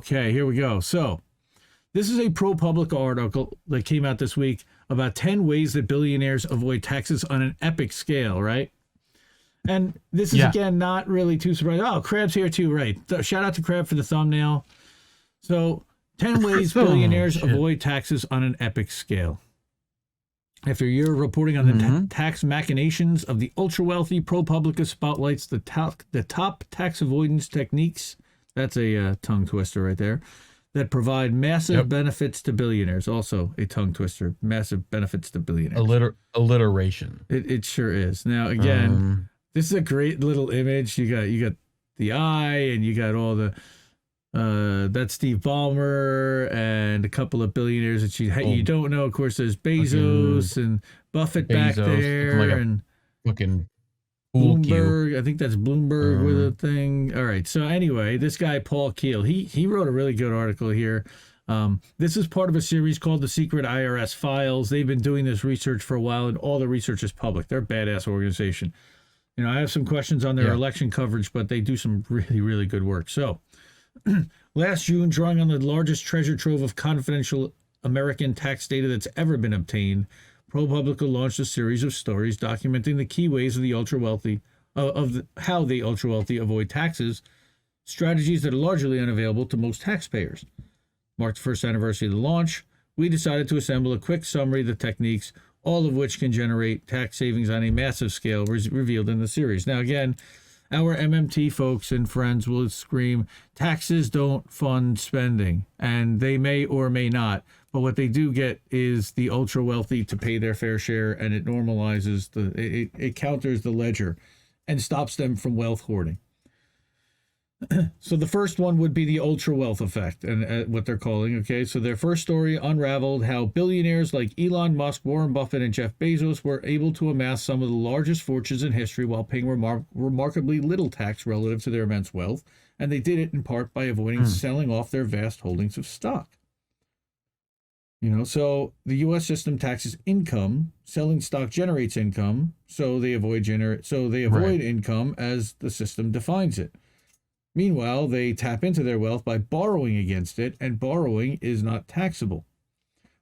Okay, here we go. So this is a ProPublica article that came out this week about 10 ways that billionaires avoid taxes on an epic scale, right? And this is, again, not really too surprising. Oh, Crab's here too, right? Shout out to Crab for the thumbnail. So 10 ways billionaires avoid taxes on an epic scale. After a year of reporting on the tax machinations of the ultra-wealthy, ProPublica spotlights the top tax avoidance techniques. That's a tongue twister right there. That provide massive benefits to billionaires. Also a tongue twister. Massive benefits to billionaires. Alliteration. It sure is. Now, again, this is a great little image. You got the eye, and you got all the that's Steve Ballmer and a couple of billionaires that you don't know. Of course, there's Bezos and Buffett back there, and fucking Bloomberg. I think that's Bloomberg with a thing. All right. So anyway, this guy Paul Kiel, he wrote a really good article here. This is part of a series called The Secret IRS Files. They've been doing this research for a while, and all the research is public. They're a badass organization. You know, I have some questions on their election coverage, but they do some really, really good work. So last June, drawing on the largest treasure trove of confidential American tax data that's ever been obtained, ProPublica launched a series of stories documenting the key ways of the ultra-wealthy, how the ultra-wealthy avoid taxes, strategies that are largely unavailable to most taxpayers. Marked the first anniversary of the launch, we decided to assemble a quick summary of the techniques, all of which can generate tax savings on a massive scale, revealed in the series. Now, again, our MMT folks and friends will scream, taxes don't fund spending, and they may or may not. But what they do get is the ultra wealthy to pay their fair share, and it normalizes it counters the ledger and stops them from wealth hoarding. So the first one would be the ultra wealth effect, and what they're calling. Okay, so their first story unraveled how billionaires like Elon Musk, Warren Buffett, and Jeff Bezos were able to amass some of the largest fortunes in history while paying remarkably little tax relative to their immense wealth, and they did it in part by avoiding selling off their vast holdings of stock. You know, so the U.S. system taxes income. Selling stock generates income, so they avoid income as the system defines it. Meanwhile, they tap into their wealth by borrowing against it, and borrowing is not taxable.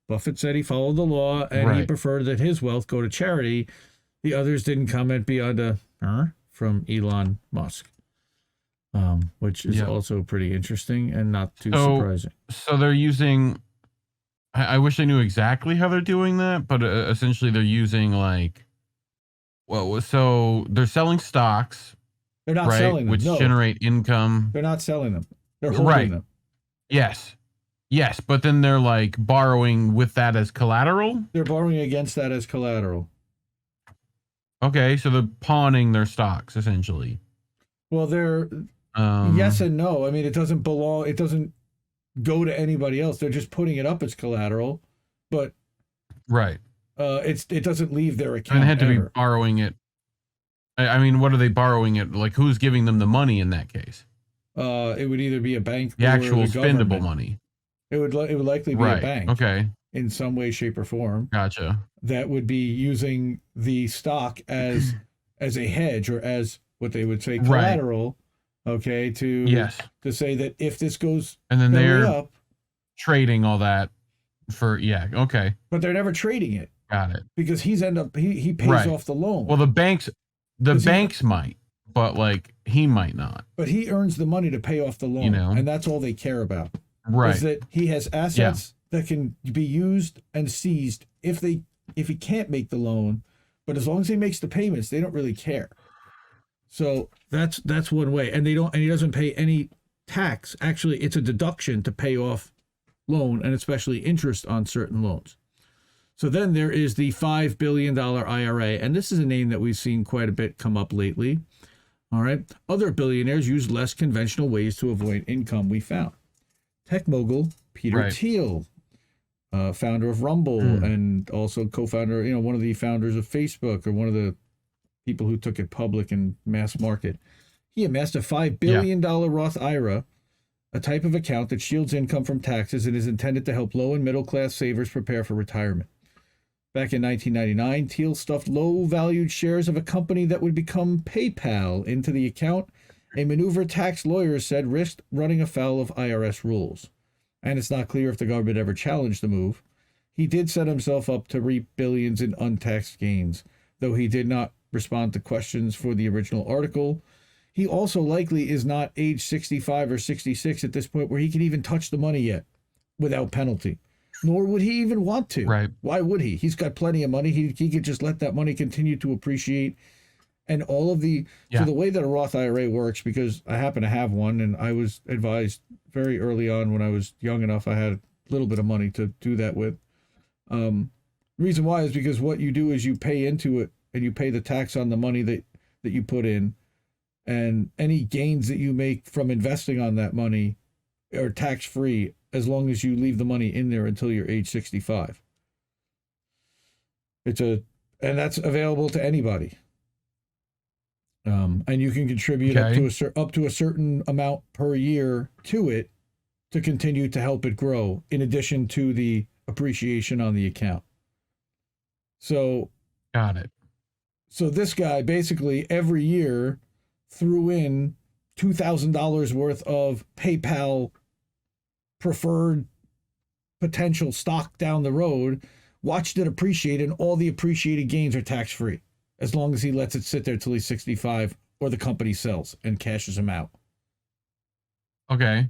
Buffett said he followed the law, and he preferred that his wealth go to charity. The others didn't comment beyond a from Elon Musk, which is also pretty interesting and not too surprising. So they're using... I wish I knew exactly how they're doing that, but essentially they're using so they're selling stocks. They're not selling them, which generate income. They're not selling them. They're holding them. Yes, but then they're like borrowing with that as collateral? They're borrowing against that as collateral. Okay, so they're pawning their stocks, essentially. Well, they're yes and no. I mean, it doesn't belong, it doesn't go to anybody else. They're just putting it up as collateral, but it doesn't leave their account. And they had to be borrowing it. I mean, what are they borrowing it? Like, who's giving them the money in that case? It would either be a bank, the actual or the spendable government. Money. It would likely be a bank. Okay. In some way, shape, or form. Gotcha. That would be using the stock as a hedge, or as what they would say collateral. Okay, to say that if this goes and then they're up, trading all that for but they're never trading it. Got it. Because he pays off the loan. Well, the banks might, but like he might not. But he earns the money to pay off the loan, and that's all they care about. Right. Is that he has assets that can be used and seized if he can't make the loan, but as long as he makes the payments, they don't really care. So that's one way, and he doesn't pay any tax. Actually, it's a deduction to pay off loan, and especially interest on certain loans. So then there is the $5 billion IRA, and this is a name that we've seen quite a bit come up lately. All right. Other billionaires use less conventional ways to avoid income, we found. Tech mogul Peter Thiel, founder of Rumble, and also co-founder, one of the founders of Facebook, or one of the people who took it public and mass market. He amassed a $5 billion Roth IRA, a type of account that shields income from taxes and is intended to help low and middle class savers prepare for retirement. Back in 1999, Thiel stuffed low-valued shares of a company that would become PayPal into the account a maneuver tax lawyers said risked running afoul of IRS rules. And it's not clear if the government ever challenged the move. He did set himself up to reap billions in untaxed gains, though he did not respond to questions for the original article. He also likely is not age 65 or 66 at this point where he can even touch the money yet without penalty. Nor would he even want to. Right. Why would he? He's got plenty of money. He could just let that money continue to appreciate. And all of the, so the way that a Roth IRA works, because I happen to have one, and I was advised very early on when I was young enough, I had a little bit of money to do that with. Reason why is because what you do is you pay into it and you pay the tax on the money that you put in, and any gains that you make from investing on that money are tax free as long as you leave the money in there until you're age 65. And that's available to anybody. And you can contribute up to a certain amount per year to it to continue to help it grow, in addition to the appreciation on the account. So, got it. So this guy basically every year threw in $2,000 worth of PayPal preferred potential stock down the road, watched it appreciate, and all the appreciated gains are tax free, as long as he lets it sit there till he's 65 or the company sells and cashes him out. Okay.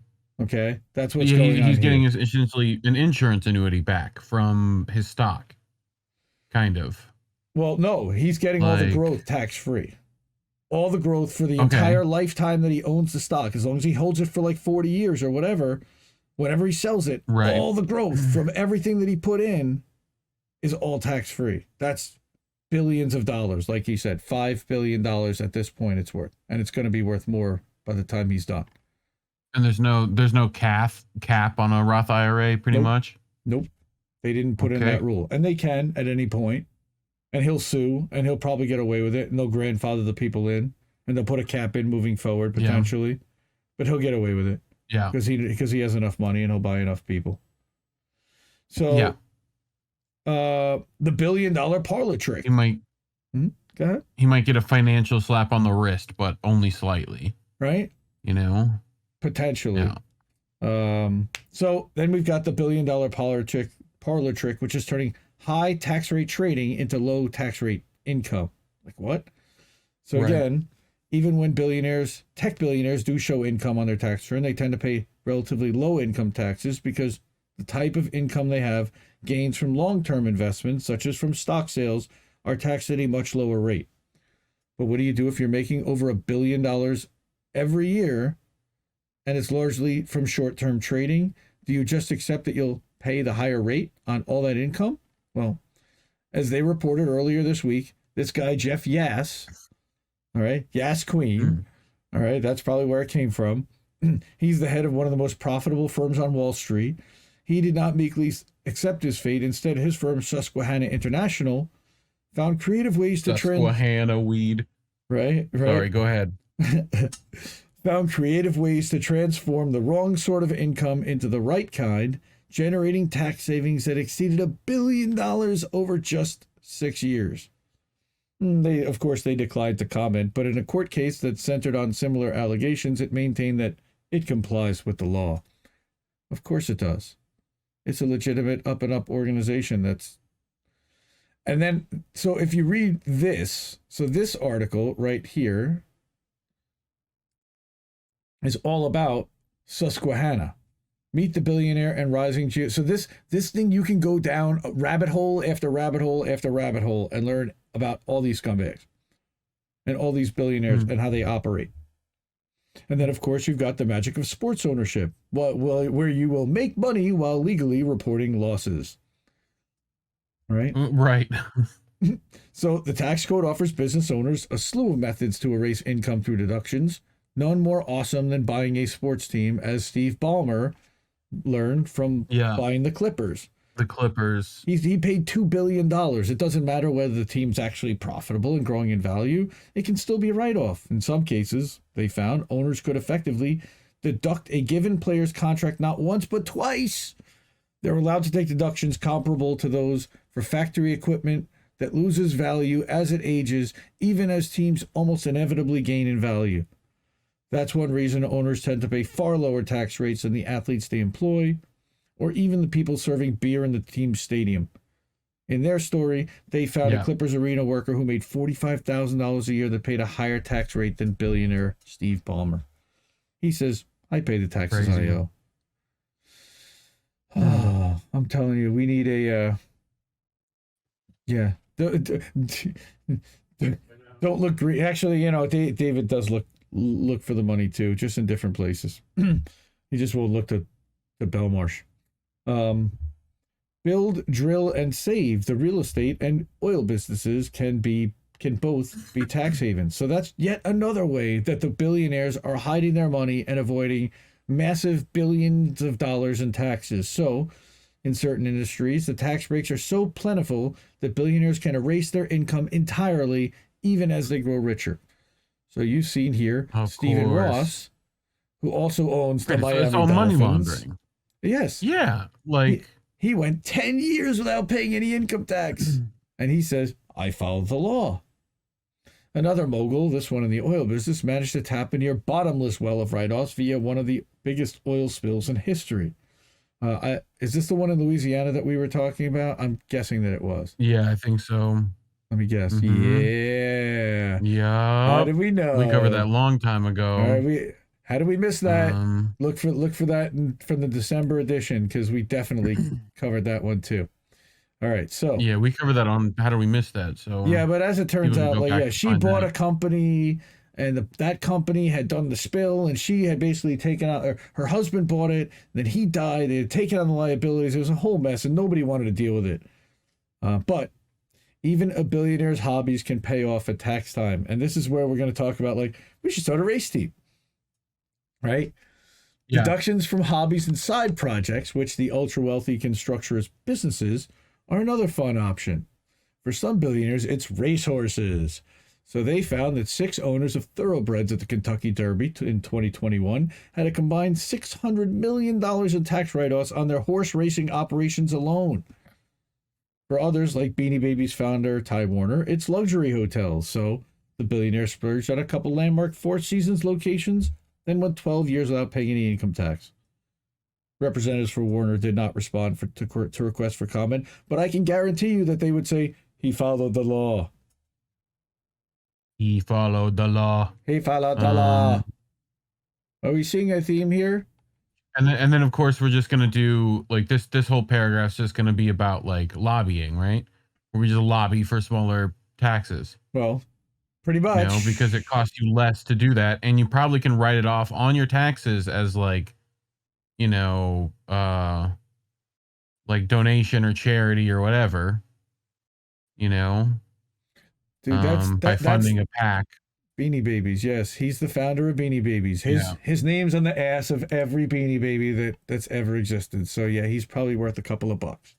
That's what's going on. He's getting essentially an insurance annuity back from his stock, kind of. Well, no, he's getting all the growth tax free. All the growth for the entire lifetime that he owns the stock, as long as he holds it for like 40 years or whatever, whenever he sells it, all the growth from everything that he put in is all tax free. That's billions of dollars. Like he said, $5 billion at this point it's worth. And it's going to be worth more by the time he's done. And there's no cap on a Roth IRA, pretty much? Nope. They didn't put in that rule. And they can at any point. And he'll sue, and he'll probably get away with it, and they'll grandfather the people in, and they'll put a cap in moving forward, potentially. Yeah. But he'll get away with it. Yeah. Because he has enough money, and he'll buy enough people. So, the $1 billion Parlor trick. He might... Go ahead. He might get a financial slap on the wrist, but only slightly. Right? You know? Potentially. Yeah. So then we've got the $1 billion Parlor trick, which is turning high tax rate trading into low tax rate income. Like what? So again, even when tech billionaires do show income on their tax return, they tend to pay relatively low income taxes because the type of income they have, gains from long-term investments, such as from stock sales, are taxed at a much lower rate. But what do you do if you're making over $1 billion every year and it's largely from short-term trading? Do you just accept that you'll pay the higher rate on all that income? Well, as they reported earlier this week, this guy, Jeff Yass, all right, Yass Queen, all right, that's probably where it came from. He's the head of one of the most profitable firms on Wall Street. He did not meekly accept his fate. Instead, his firm, Susquehanna International, found creative ways to Susquehanna weed. Right. Sorry, go ahead. Found creative ways to transform the wrong sort of income into the right kind, generating tax savings that exceeded $1 billion over just 6 years. Of course, they declined to comment, but in a court case that centered on similar allegations, it maintained that it complies with the law. Of course it does. It's a legitimate up-and-up organization And then, so if you read this, so this article right here is all about Susquehanna. Meet the billionaire and rising geo. So this thing, you can go down rabbit hole after rabbit hole after rabbit hole and learn about all these scumbags and all these billionaires and how they operate. And then, of course, you've got the magic of sports ownership, where you will make money while legally reporting losses. Right? Right. So the tax code offers business owners a slew of methods to erase income through deductions, none more awesome than buying a sports team, as Steve Ballmer learned from buying the Clippers. The Clippers. He paid $2 billion. It doesn't matter whether the team's actually profitable and growing in value. It can still be a write-off. In some cases, they found owners could effectively deduct a given player's contract not once, but twice. They're allowed to take deductions comparable to those for factory equipment that loses value as it ages, even as teams almost inevitably gain in value. That's one reason owners tend to pay far lower tax rates than the athletes they employ, or even the people serving beer in the team's stadium. In their story, they found a Clippers arena worker who made $45,000 a year that paid a higher tax rate than billionaire Steve Ballmer. He says, I pay the taxes I owe. Oh, I'm telling you, we need a, don't look green. Actually, David does look for the money too, just in different places. He just won't look to Belmarsh. Build, drill, and save. The real estate and oil businesses can both be tax havens. So that's yet another way that the billionaires are hiding their money and avoiding massive billions of dollars in taxes. So, in certain industries, the tax breaks are so plentiful that billionaires can erase their income entirely, even as they grow richer. So you've seen here Stephen Ross, who also owns the Miami Dolphins. Money laundering. Yes. Yeah, he went 10 years without paying any income tax. And he says, I followed the law. Another mogul, this one in the oil business, managed to tap a near bottomless well of write-offs via one of the biggest oil spills in history. Is this the one in Louisiana that we were talking about? I'm guessing that it was. Yeah, I think so. Let me guess. Yeah. Yeah. How did we know? We covered that a long time ago. All right, how did we miss that? Look for that from the December edition, because we definitely covered that one too. All right, so yeah, we covered that on How Did We Miss That? So yeah, but as it turns out, she bought a company, and that company had done the spill, and she had basically taken out, or her husband bought it, then he died, they had taken on the liabilities. It was a whole mess, and nobody wanted to deal with it. But even a billionaire's hobbies can pay off at tax time, and this is where we're going to talk about, we should start a race team, right? Yeah. Deductions from hobbies and side projects, which the ultra-wealthy can structure as businesses, are another fun option. For some billionaires, it's racehorses. So they found that 6 owners of thoroughbreds at the Kentucky Derby in 2021 had a combined $600 million in tax write-offs on their horse racing operations alone. For others, like Beanie Babies founder Ty Warner, it's luxury hotels. So the billionaire splurged on a couple landmark Four Seasons locations, then went 12 years without paying any income tax. Representatives for Warner did not respond to requests for comment, but I can guarantee you that they would say he followed the law. He followed the law. He followed the law. Are we seeing a theme here? And then of course we're just gonna do this whole paragraph's just gonna be about lobbying, right? Where we just lobby for smaller taxes. Well, pretty much. Because it costs you less to do that, and you probably can write it off on your taxes as donation or charity or whatever. Dude, by funding a PAC. Beanie Babies, yes. He's the founder of Beanie Babies. His name's on the ass of every Beanie Baby that's ever existed. So yeah, he's probably worth a couple of bucks.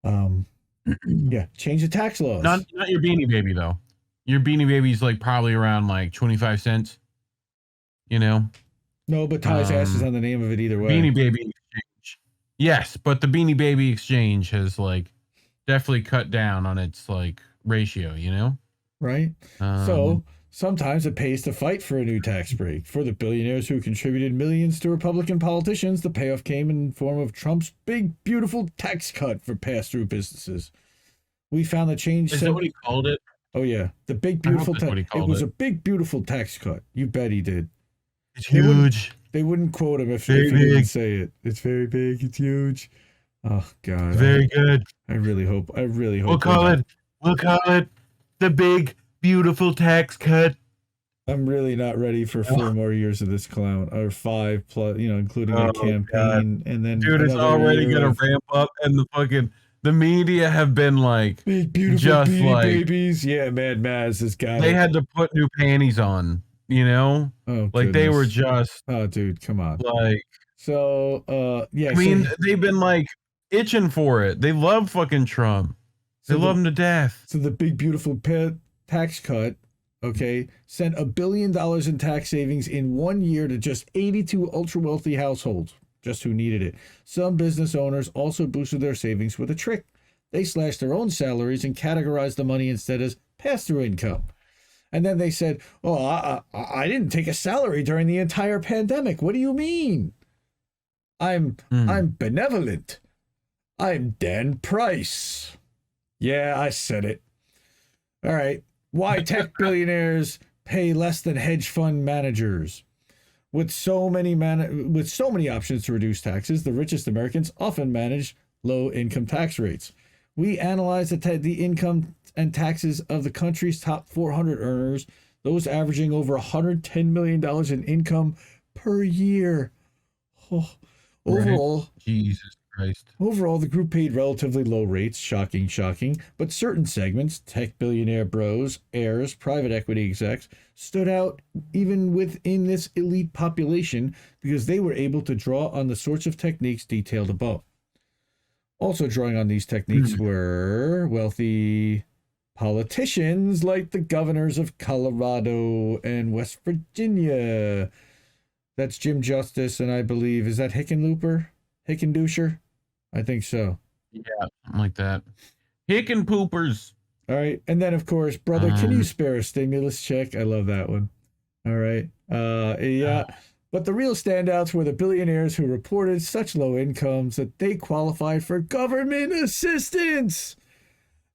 Yeah, change the tax laws. Not your Beanie Baby though. Your Beanie Baby's probably around 25 cents. No, but Ty's ass is on the name of it either way. Beanie Baby Exchange. Yes, but the Beanie Baby Exchange has definitely cut down on its ratio, Right? So sometimes it pays to fight for a new tax break. For the billionaires who contributed millions to Republican politicians, the payoff came in the form of Trump's big, beautiful tax cut for pass-through businesses. We found the change. Is that what he called it? Oh, yeah. The big, beautiful tax. It was a big, beautiful tax cut. You bet he did. It's huge. They wouldn't quote him if he didn't say it. It's very big. It's huge. Oh, God. It's very good. I really hope. We'll call it the big, beautiful tax cut. I'm really not ready for 4 more years of this clown, or 5 plus, including a campaign. God. And then dude, it's already going to ramp up, and the media have been big, beautiful just babies. Yeah, Mad Maz has got They had to put new panties on, Oh, they were just. Oh, dude, come on. So, yeah. I mean, they've been itching for it. They love fucking Trump. They love him to death. So the big, beautiful tax cut, sent $1 billion in tax savings in 1 year to just 82 ultra-wealthy households, just who needed it. Some business owners also boosted their savings with a trick. They slashed their own salaries and categorized the money instead as pass-through income. And then they said, "Oh, I didn't take a salary during the entire pandemic." What do you mean? I'm benevolent. I'm Dan Price. Yeah, I said it. All right. Why tech billionaires pay less than hedge fund managers? With so many options to reduce taxes, the richest Americans often manage low income tax rates. We analyze the income and taxes of the country's top 400 earners, those averaging over $110 million in income per year. Oh, overall, Jesus Christ. Overall, the group paid relatively low rates, shocking, but certain segments, tech billionaire bros, heirs, private equity execs, stood out even within this elite population because they were able to draw on the sorts of techniques detailed above. Also drawing on these techniques were wealthy politicians like the governors of Colorado and West Virginia. That's Jim Justice, and I believe, is that Hickendusher? I think so. Yeah, something like that. Poopers. All right. And then, of course, brother, can you spare a stimulus check? I love that one. All right. Yeah. But the real standouts were the billionaires who reported such low incomes that they qualified for government assistance.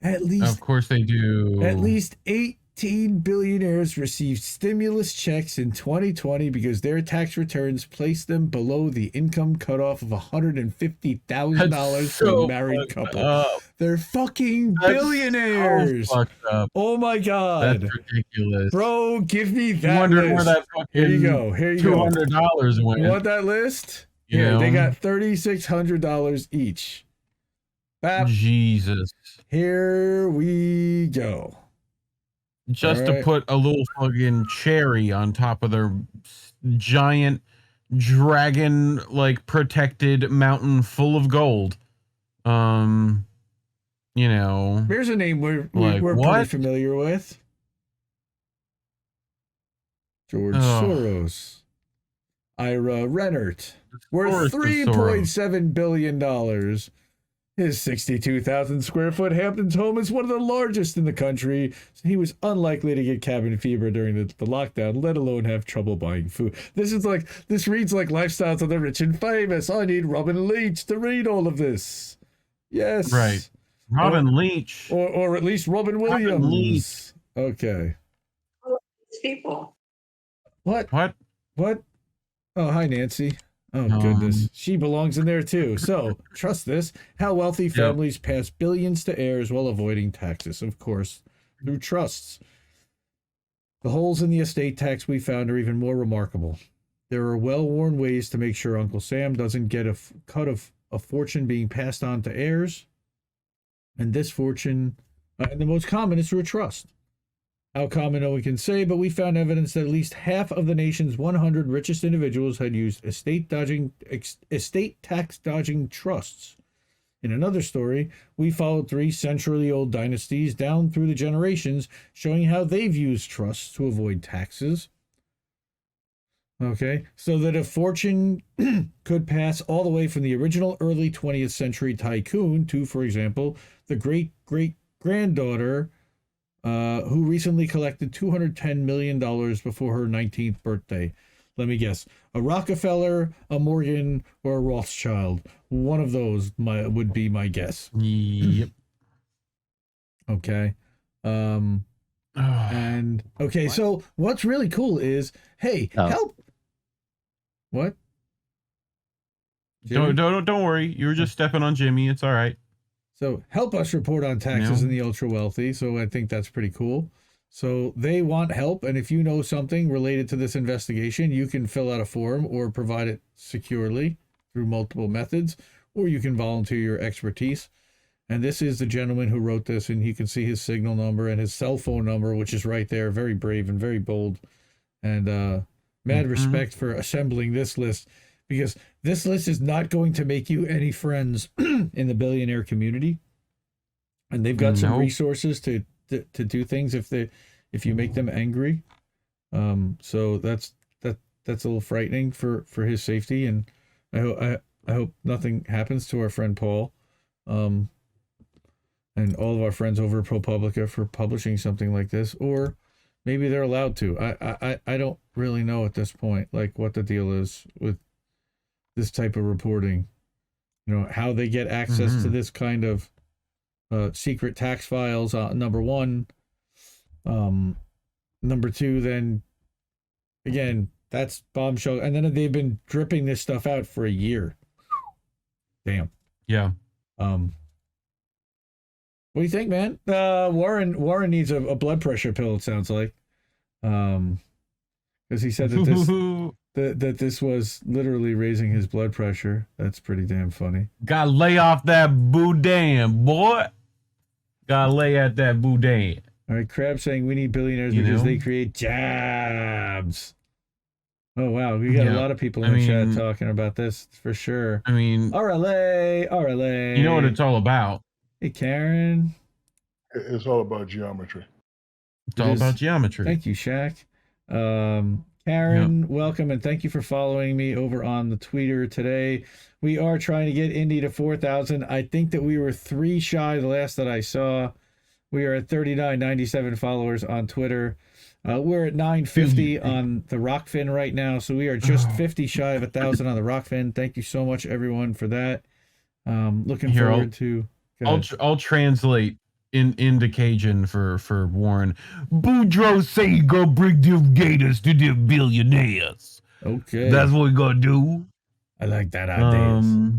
Of course they do. At least 18 billionaires received stimulus checks in 2020 because their tax returns placed them below the income cutoff of $150,000 for a married couple. They're fucking billionaires. So fucked up. Oh my God. That's ridiculous. Bro, give me that I wonder list. where that fucking Here you go. $200 went. You want that list? Here, they got $3,600 each. Bap. Jesus. Here we go. Just to put a little fucking cherry on top of their giant dragon protected mountain full of gold. Here's a name we're pretty familiar with. George Soros. Ira Rennert. Worth $3.7 billion. His 62,000 square foot Hamptons home is one of the largest in the country. So he was unlikely to get cabin fever during the lockdown, let alone have trouble buying food. This reads like Lifestyles of the Rich and Famous. I need Robin Leach to read all of this. Yes. Right. Robin Leach. Or at least Robin Williams. Robin Leach. Okay. People. What? Oh, hi, Nancy. Oh, goodness. She belongs in there, too. So, trust this. How wealthy families pass billions to heirs while avoiding taxes, of course, through trusts. The holes in the estate tax we found are even more remarkable. There are well-worn ways to make sure Uncle Sam doesn't get a cut of a fortune being passed on to heirs. And this fortune, and the most common is through a trust. How common, no one can say, but we found evidence that at least half of the nation's 100 richest individuals had used estate tax dodging trusts. In another story, we followed 3 century-old dynasties down through the generations, showing how they've used trusts to avoid taxes. Okay, so that a fortune could pass all the way from the original early 20th century tycoon to, for example, the great-great-granddaughter who recently collected $210 million before her 19th birthday. Let me guess. A Rockefeller, a Morgan, or a Rothschild. One of those would be my guess. Yep. Okay. So what's really cool is, hey, help. What? Don't worry. You were just stepping on Jimmy. It's all right. So help us report on taxes in the ultra wealthy. So I think that's pretty cool. So they want help. And if you know something related to this investigation, you can fill out a form or provide it securely through multiple methods, or you can volunteer your expertise. And this is the gentleman who wrote this, and you can see his signal number and his cell phone number, which is right there. Very brave and very bold. And mad respect for assembling this list, because this list is not going to make you any friends in the billionaire community. And they've got some resources to do things if you make them angry. So that's a little frightening for his safety. And I hope nothing happens to our friend Paul. And all of our friends over at ProPublica for publishing something like this, or maybe they're allowed to. I don't really know at this point, like what the deal is with this type of reporting. You know, how they get access to this kind of secret tax files. Number one. Number two, then again, that's bombshell. And then they've been dripping this stuff out for a year. Damn. Yeah. What do you think, man? Warren needs a blood pressure pill, it sounds like. Because he said that this was literally raising his blood pressure. That's pretty damn funny. Gotta lay off that boudin, boy. Gotta lay at that boudin. All right, Crab saying we need billionaires because they create jobs. Oh, wow. We got a lot of people in the chat talking about this for sure. I mean, RLA. You know what it's all about. Hey, Karen. It's all about geometry. It's all about geometry. Thank you, Shaq. Karen, welcome, and thank you for following me over on the Twitter today. We are trying to get Indy to 4,000. I think that we were 3 shy the last that I saw. We are at 3997 followers on Twitter. We're at 950 on the Rockfin right now, so we are just 50 shy of 1,000 on the Rockfin. Thank you so much, everyone, for that. Looking forward to. I'll translate into Cajun for Warren. Boudreaux say you go bring them gators to the billionaires. Okay, that's what we gonna do. I like that idea.